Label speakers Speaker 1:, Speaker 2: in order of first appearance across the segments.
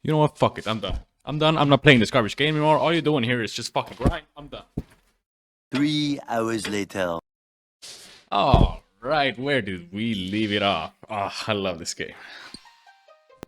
Speaker 1: You know what? Fuck it. I'm done. I'm done. I'm not playing this garbage game anymore. All you're doing here is just fucking grind. I'm done.
Speaker 2: 3 hours later.
Speaker 1: Oh, right. Where did we leave it off? Oh, I love this game.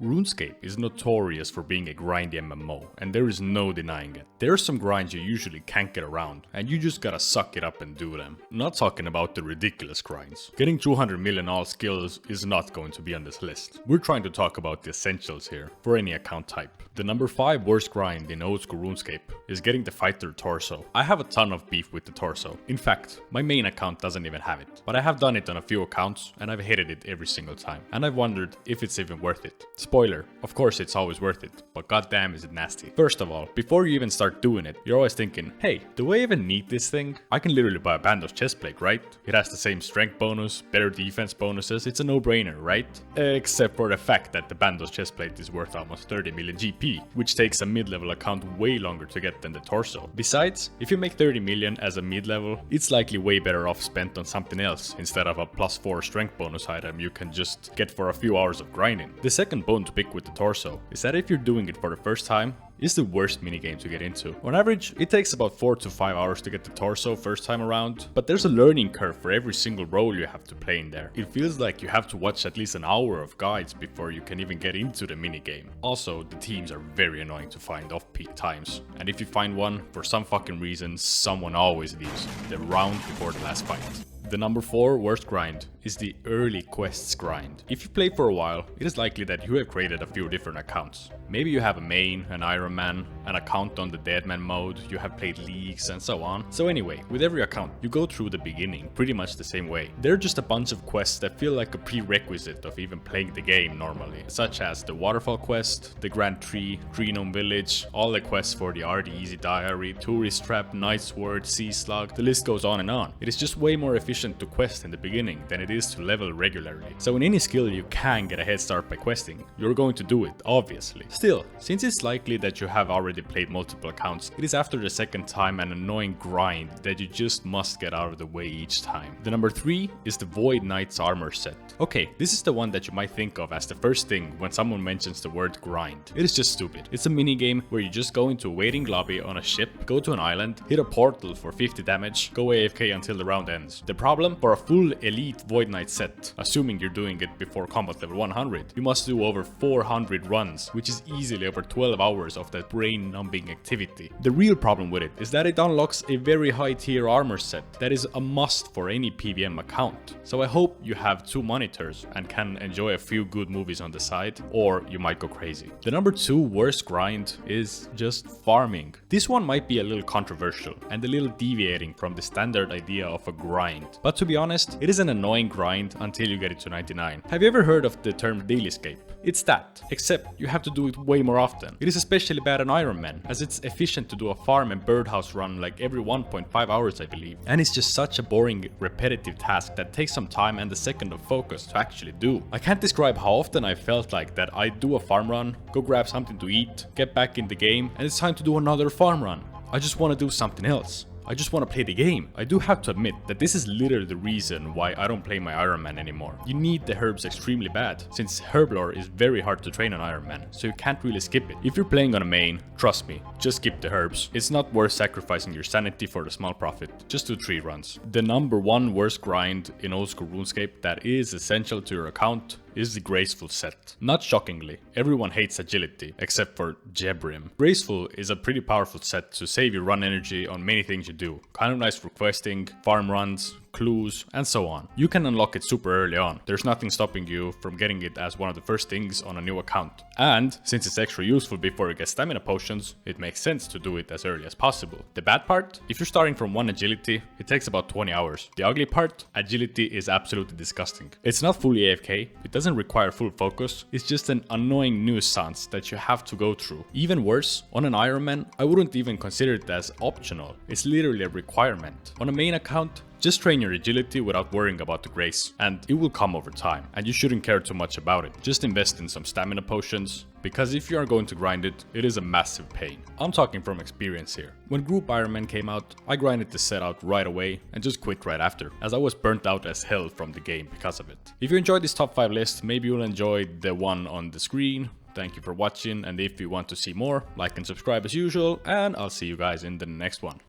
Speaker 1: RuneScape is notorious for being a grindy MMO, and there is no denying it. There are some grinds you usually can't get around, and you just gotta suck it up and do them. Not talking about the ridiculous grinds. Getting 200 million all skills is not going to be on this list. We're trying to talk about the essentials here, for any account type. The number 5 worst grind in Old School Runescape is getting the fighter torso. I have a ton of beef with the torso. In fact, my main account doesn't even have it. But I have done it on a few accounts, and I've hated it every single time. And I've wondered if it's even worth it. Spoiler, of course it's always worth it, but goddamn is it nasty. First of all, before you even start doing it, you're always thinking, hey, do I even need this thing? I can literally buy a Bandos chestplate, right? It has the same strength bonus, better defense bonuses, it's a no-brainer, right? Except for the fact that the Bandos chestplate is worth almost 30 million GP, which takes a mid-level account way longer to get than the torso. Besides, if you make 30 million as a mid-level, it's likely way better off spent on something else instead of a +4 strength bonus item you can just get for a few hours of grinding. The second bone to pick with the torso is that if you're doing it for the first time, it's the worst minigame to get into. On average, it takes about 4 to 5 hours to get the torso first time around, but there's a learning curve for every single role you have to play in there. It feels like you have to watch at least an hour of guides before you can even get into the minigame. Also, the teams are very annoying to find off-peak times, and if you find one, for some fucking reason, someone always leaves the round before the last fight. The number 4 worst grind is the early quests grind. If you play for a while, it is likely that you have created a few different accounts. Maybe you have a main, an Iron Man, an account on the Deadman mode, you have played leagues and so on. So anyway, with every account, you go through the beginning pretty much the same way. There are just a bunch of quests that feel like a prerequisite of even playing the game normally, such as the Waterfall quest, the Grand Tree, Tree Gnome Village, all the quests for the RD Easy Diary, Tourist Trap, Night Sword, Sea Slug, the list goes on and on. It is just way more efficient to quest in the beginning than it is to level regularly. So in any skill you can get a head start by questing, you're going to do it, obviously. Still, since it's likely that you have already played multiple accounts, it is after the second time an annoying grind that you just must get out of the way each time. The number 3 is the Void Knight's armor set. Okay, this is the one that you might think of as the first thing when someone mentions the word grind. It is just stupid. It's a minigame where you just go into a waiting lobby on a ship, go to an island, hit a portal for 50 damage, go AFK until the round ends. The problem? For a full elite Void Knight set, assuming you're doing it before combat level 100, you must do over 400 runs, which is easily over 12 hours of that brain-numbing activity. The real problem with it is that it unlocks a very high tier armor set that is a must for any PVM account. So I hope you have 2 monitors and can enjoy a few good movies on the side, or you might go crazy. The number 2 worst grind is just farming. This one might be a little controversial and a little deviating from the standard idea of a grind, but to be honest, it is an annoying grind until you get it to 99. Have you ever heard of the term dailyscape? It's that, except you have to do it way more often. It is especially bad on Iron Man, as it's efficient to do a farm and birdhouse run like every 1.5 hours I believe. And it's just such a boring, repetitive task that takes some time and a second of focus to actually do. I can't describe how often I felt like that I do a farm run, go grab something to eat, get back in the game, and it's time to do another farm run. I just want to do something else. I just want to play the game. I do have to admit that this is literally the reason why I don't play my Iron Man anymore. You need the herbs extremely bad, since herb lore is very hard to train on Iron Man, so you can't really skip it. If you're playing on a main, trust me, just skip the herbs. It's not worth sacrificing your sanity for the small profit. Just do 3 runs. The number 1 worst grind in Old School RuneScape that is essential to your account is the Graceful set. Not shockingly, everyone hates agility, except for Jebrim. Graceful is a pretty powerful set to save your run energy on many things you do. Kind of nice for questing, farm runs, clues, and so on. You can unlock it super early on. There's nothing stopping you from getting it as one of the first things on a new account. And since it's extra useful before you get stamina potions, it makes sense to do it as early as possible. The bad part? If you're starting from 1 agility, it takes about 20 hours. The ugly part? Agility is absolutely disgusting. It's not fully AFK, it doesn't require full focus, it's just an annoying nuisance that you have to go through. Even worse, on an Iron Man, I wouldn't even consider it as optional. It's literally a requirement. On a main account, just train your agility without worrying about the grace, and it will come over time, and you shouldn't care too much about it. Just invest in some stamina potions, because if you are going to grind it, it is a massive pain. I'm talking from experience here. When Group Iron Man came out, I grinded the set out right away and just quit right after, as I was burnt out as hell from the game because of it. If you enjoyed this top 5 list, maybe you'll enjoy the one on the screen, Thank you for watching, and if you want to see more, like and subscribe as usual, and I'll see you guys in the next one.